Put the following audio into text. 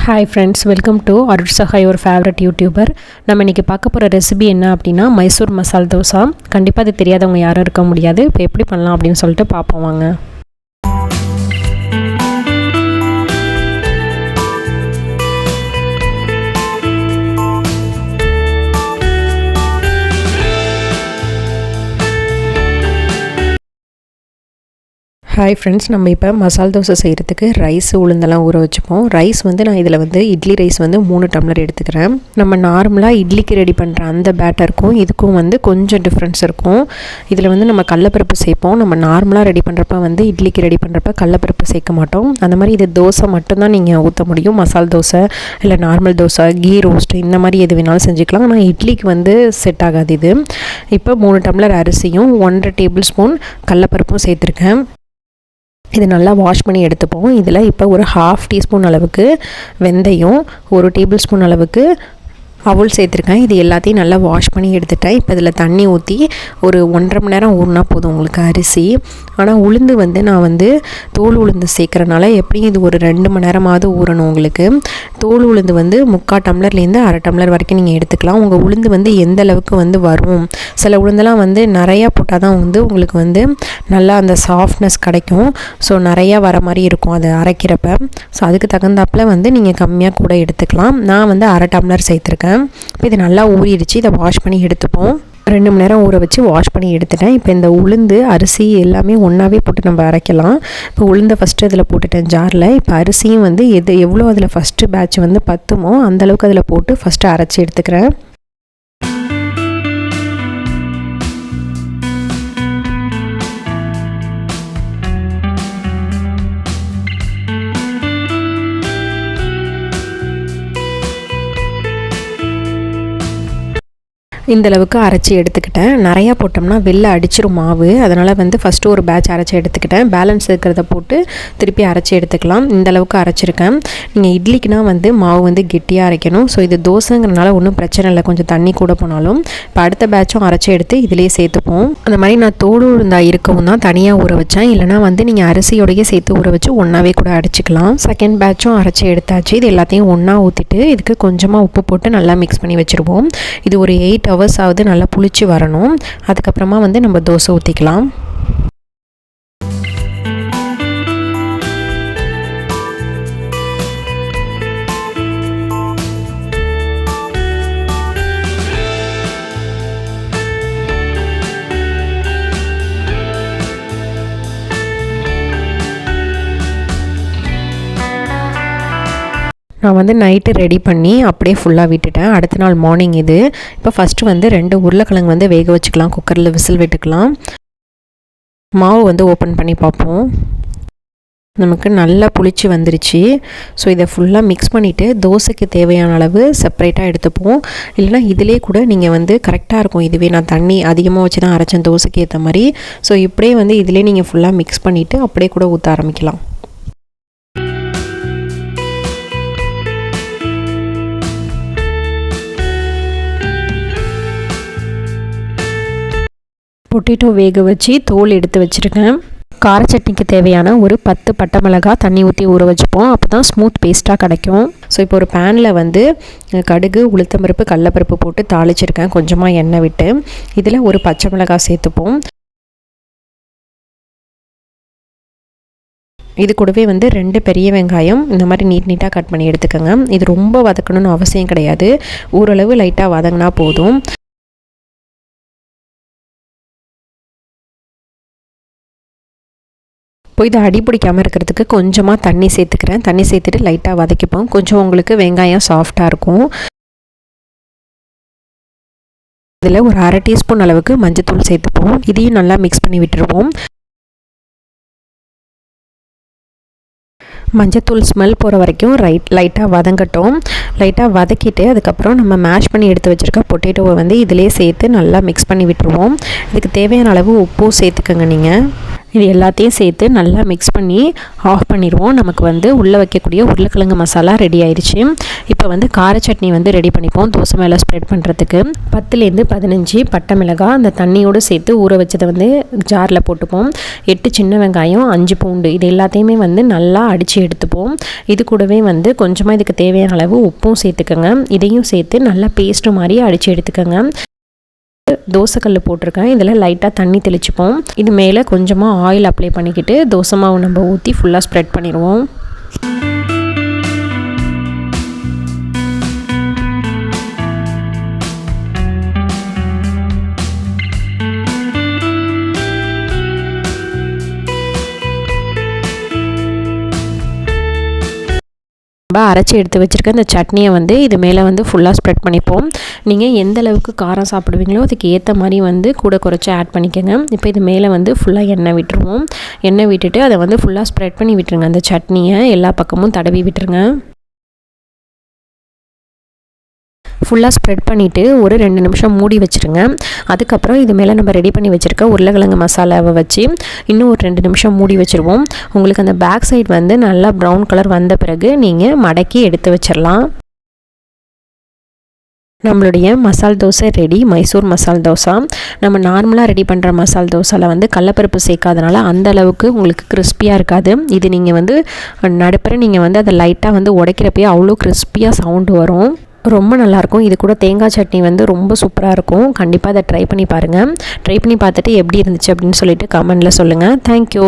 Hi friends, welcome to அருட் Sahay, ஒரு favourite YouTuber. நம்ம இன்றைக்கி பார்க்க போகிற ரெசிபி என்ன அப்படின்னா மைசூர் மசால் தோசை. கண்டிப்பாக அது தெரியாதவங்க யாரும் இருக்க முடியாது. இப்போ எப்படி பண்ணலாம் அப்படின்னு சொல்லிட்டு பார்ப்போம் வாங்க. ஹாய் ஃப்ரெண்ட்ஸ், நம்ம இப்போ மசால் தோசை செய்கிறதுக்கு ரைஸ் உளுந்தெல்லாம் ஊற வச்சுப்போம். ரைஸ் நான் இதில் இட்லி ரைஸ் 3 டம்ளர் எடுத்துக்கிறேன். நம்ம நார்மலாக இட்லிக்கு ரெடி பண்ணுற அந்த பேட்டருக்கும் இதுக்கும் கொஞ்சம் டிஃப்ரென்ஸ் இருக்கும். இதில் நம்ம கடலப்பருப்பு சேர்ப்போம். நம்ம நார்மலாக ரெடி பண்ணுறப்ப இட்லிக்கு ரெடி பண்ணுறப்ப கடலப்பருப்பு சேர்க்க மாட்டோம். அந்த மாதிரி இது தோசை மட்டும்தான் நீங்கள் ஊற்ற முடியும். மசால் தோசை இல்லை நார்மல் தோசை, கீ ரோஸ்ட், இந்த மாதிரி எது வேணாலும் செஞ்சுக்கலாம். ஆனால் இட்லிக்கு செட் ஆகாது இது. இப்போ 3 டம்ளர் அரிசியும் 1.5 டேபிள் ஸ்பூன் கடலப்பருப்பும் சேர்த்துருக்கேன். இது நல்லா வாஷ் பண்ணி எடுத்துப்போம். இதில் இப்போ ஒரு 1/2 டீஸ்பூன் அளவுக்கு வெந்தயம், 1 டேபிள் ஸ்பூன் அளவுக்கு அவல் சேர்த்துருக்கேன். இது எல்லாத்தையும் நல்லா வாஷ் பண்ணி எடுத்துட்டேன். இப்போ இதில் தண்ணி ஊற்றி ஒரு 1.5 மணி நேரம் ஊறினா போதும் உங்களுக்கு அரிசி. ஆனால் உளுந்து நான் தோல் உளுந்து சேர்க்குறனால எப்படியும் இது ஒரு 2 மணி நேரமாவது ஊறணும் உங்களுக்கு. தோல் உளுந்து 3/4 டம்ளர்லேருந்து 1/2 டம்ளர் வரைக்கும் நீங்கள் எடுத்துக்கலாம். உங்கள் உளுந்து எந்த அளவுக்கு வரும். சில உளுந்தெல்லாம் நிறையா போட்டால் தான் உங்களுக்கு நல்லா அந்த சாஃப்ட்னஸ் கிடைக்கும். ஸோ நிறையா வர மாதிரி இருக்கும் அது அரைக்கிறப்ப. ஸோ அதுக்கு தகுந்தாப்பில் நீங்கள் கம்மியாக கூட எடுத்துக்கலாம். நான் 1/2 டம்ளர் சேர்த்துருக்கேன். இப்போ இது நல்லா ஊறிடுச்சு. இதை வாஷ் பண்ணி எடுத்துப்போம். 2 மணி நேரம் ஊற வச்சு வாஷ் பண்ணி எடுத்துட்டேன். இப்போ இந்த உளுந்து அரிசி எல்லாமே ஒன்றாவே போட்டு நம்ம அரைக்கலாம். இப்போ உளுந்தை ஃபஸ்ட்டு அதில் போட்டுட்டேன் ஜாரில். இப்போ அரிசியும் எவ்வளோ அதில் ஃபஸ்ட்டு பேட்ச் பத்துமோ அந்தளவுக்கு அதில் போட்டு ஃபஸ்ட்டு அரைச்சி எடுத்துக்கிறேன். இந்தளவுக்கு அரைச்சி எடுத்துக்கிட்டேன். நிறையா போட்டோம்னா வெளில அடிச்சிரும் மாவு. அதனால் ஃபஸ்ட்டு ஒரு பேட்ச் அரைச்சி எடுத்துக்கிட்டேன். பேலன்ஸ் இருக்கிறத போட்டு திருப்பி அரைச்சி எடுத்துக்கலாம். இந்தளவுக்கு அரைச்சிருக்கேன். நீங்கள் இட்லிக்குனா மாவு கெட்டியாக அரைக்கணும். ஸோ இது தோசைங்கிறனால ஒன்றும் பிரச்சனை இல்லை, கொஞ்சம் தண்ணி கூட போனாலும். இப்போ அடுத்த பேட்சும் அரைச்சி எடுத்து இதிலே சேர்த்துப்போம். அந்த மாதிரி நான் தோடு உளுந்தா இருக்கவும் தான் தனியாக ஊற வச்சேன். இல்லைனா நீங்கள் அரிசியோடையே சேர்த்து ஊற வச்சு ஒன்றாவே கூட அடிச்சுக்கலாம். செகண்ட் பேட்சும் அரைச்சி எடுத்தாச்சு. இது எல்லாத்தையும் ஒன்றா ஊற்றிட்டு இதுக்கு கொஞ்சமாக உப்பு போட்டு நல்லா மிக்ஸ் பண்ணி வச்சுருவோம். இது ஒரு 8 hours ஆகுது நல்லா புளிச்சு வரணும். அதுக்கப்புறமா நம்ம தோசை ஊற்றிக்கலாம். நான் நைட்டு ரெடி பண்ணி அப்படியே ஃபுல்லாக விட்டுட்டேன். அடுத்த நாள் மார்னிங் இது. இப்போ ஃபஸ்ட்டு 2 உருளைக்கிழங்கு வேக வச்சுக்கலாம். குக்கரில் விசில் விட்டுக்கலாம். மாவு ஓப்பன் பண்ணி பார்ப்போம். நமக்கு நல்லா புளிச்சு வந்துருச்சு. ஸோ இதை ஃபுல்லாக மிக்ஸ் பண்ணிவிட்டு தோசைக்கு தேவையான அளவு செப்பரேட்டாக எடுத்துப்போம். இல்லைனா இதிலே கூட நீங்கள் கரெக்டாக இருக்கும். இதுவே நான் தண்ணி அதிகமாக வச்சு தான் அரைச்சேன் தோசைக்கு ஏற்ற மாதிரி. ஸோ இப்படியே இதிலே நீங்கள் ஃபுல்லாக மிக்ஸ் பண்ணிவிட்டு அப்படியே கூட ஊற்ற ஆரம்பிக்கலாம். பொட்டேட்டோ வேக வச்சு தோல் எடுத்து வச்சுருக்கேன். கார சட்னிக்கு தேவையான ஒரு 10 பட்டை மிளகாய் தண்ணி ஊற்றி ஊற வச்சுப்போம். அப்போ தான் ஸ்மூத் பேஸ்ட்டாக கிடைக்கும். ஸோ இப்போ ஒரு பேனில் கடுகு, உளுத்தம்பருப்பு, கடலப்பருப்பு போட்டு தாளிச்சிருக்கேன் கொஞ்சமாக எண்ணெய் விட்டு. இதில் ஒரு பச்சை மிளகாய் சேர்த்துப்போம். இது கூடவே 2 பெரிய வெங்காயம் இந்த மாதிரி நீட்டாக கட் பண்ணி எடுத்துக்கோங்க. இது ரொம்ப வதக்கணும்னு அவசியம் கிடையாது. ஓரளவு லைட்டாக வதங்கினா போதும். இப்போ இதை அடி பிடிக்காமல் இருக்கிறதுக்கு கொஞ்சமாக தண்ணி சேர்த்துக்கிறேன். தண்ணி சேர்த்துட்டு லைட்டாக வதக்கிப்போம். கொஞ்சம் உங்களுக்கு வெங்காயம் சாஃப்டாக இருக்கும். இதில் ஒரு 1/2 டீஸ்பூன் அளவுக்கு மஞ்சத்தூள் சேர்த்துப்போம். இதையும் நல்லா மிக்ஸ் பண்ணி விட்டுருவோம். மஞ்சத்தூள் ஸ்மெல் போகிற வரைக்கும் லைட்டாக வதங்கட்டும். லைட்டாக வதக்கிட்டு அதுக்கப்புறம் நம்ம மேஷ் பண்ணி எடுத்து வச்சுருக்க பொட்டேட்டோவை இதிலே சேர்த்து நல்லா மிக்ஸ் பண்ணி விட்டுருவோம். இதுக்கு தேவையான அளவு உப்பும் சேர்த்துக்கோங்க நீங்கள். இது எல்லாத்தையும் சேர்த்து நல்லா மிக்ஸ் பண்ணி ஆஃப் பண்ணிடுவோம். நமக்கு உள்ளே வைக்கக்கூடிய உருளைக்கிழங்கு மசாலா ரெடி ஆயிடுச்சு. இப்போ வந்து கார சட்னி வந்து ரெடி பண்ணிப்போம் தோசை மேலே ஸ்ப்ரெட் பண்ணுறதுக்கு. 10லேருந்து 15 பட்டை மிளகாய் அந்த தண்ணியோடு சேர்த்து ஊற வச்சதை வந்து ஜாரில் போட்டுப்போம். 8 சின்ன வெங்காயம், 5 பூண்டு, இது எல்லாத்தையுமே வந்து நல்லா அடித்து எடுத்துப்போம். இது கூடவே வந்து கொஞ்சமாக இதுக்கு தேவையான அளவு உப்பும் சேர்த்துக்கோங்க. இதையும் சேர்த்து நல்லா பேஸ்ட்டு மாதிரி அடித்து எடுத்துக்கோங்க. தோசைக்கல் போட்டிருக்கேன். இதில் லைட்டாக தண்ணி தெளிச்சுப்போம். இது மேலே கொஞ்சமாக ஆயில் அப்ளை பண்ணிக்கிட்டு தோசை மாவு நம்ம ஊற்றி ஃபுல்லாக ஸ்ப்ரெட் பண்ணிடுவோம். நம்ம அரைச்சி எடுத்து வச்சுருக்க இந்த சட்னியை வந்து இது மேலே வந்து ஃபுல்லாக ஸ்ப்ரெட் பண்ணிப்போம். நீங்கள் எந்த அளவுக்கு காரம் சாப்பிடுவீங்களோ அதுக்கு ஏற்ற மாதிரி வந்து கூட குறைச்சி ஆட் பண்ணிக்கோங்க. இப்போ இது மேலே வந்து ஃபுல்லாக எண்ணெய் விட்டுருவோம். எண்ணெய் விட்டுட்டு அதை வந்து ஃபுல்லாக ஸ்ப்ரெட் பண்ணி விட்டுருங்க. அந்த சட்னியை எல்லா பக்கமும் தடவி விட்டுருங்க. ஃபுல்லாக ஸ்ப்ரெட் பண்ணிவிட்டு ஒரு 2 நிமிஷம் மூடி வச்சுருங்க. அதுக்கப்புறம் இது மேலே நம்ம ரெடி பண்ணி வச்சுருக்க உருளைக்கிழங்கு மசாலாவை வச்சு இன்னும் ஒரு 2 நிமிஷம் மூடி வச்சுருவோம். உங்களுக்கு அந்த பேக் சைடு வந்து நல்லா ப்ரௌன் கலர் வந்த பிறகு நீங்கள் மடக்கி எடுத்து வச்சிடலாம். நம்மளுடைய மசால் தோசை ரெடி. மைசூர் மசால் தோசை. நம்ம நார்மலாக ரெடி பண்ணுற மசால் தோசையில் வந்து கடலப்பருப்பு சேர்க்காதனால அந்த அளவுக்கு உங்களுக்கு கிறிஸ்பியாக இருக்காது. இது நீங்கள் வந்து நடுப்புற நீங்கள் வந்து அதை லைட்டாக வந்து உடைக்கிறப்பயே அவ்வளோ கிறிஸ்பியாக சவுண்டு வரும். ரொம்ப நல்லாயிருக்கும். இது கூட தேங்காய் சட்னி வந்து ரொம்ப சூப்பராக இருக்கும். கண்டிப்பாக அதை ட்ரை பண்ணி பாருங்கள். ட்ரை பண்ணி பார்த்துட்டு எப்படி இருந்துச்சு அப்படின்னு சொல்லிட்டு கமெண்டில் சொல்லுங்கள். தேங்க்யூ.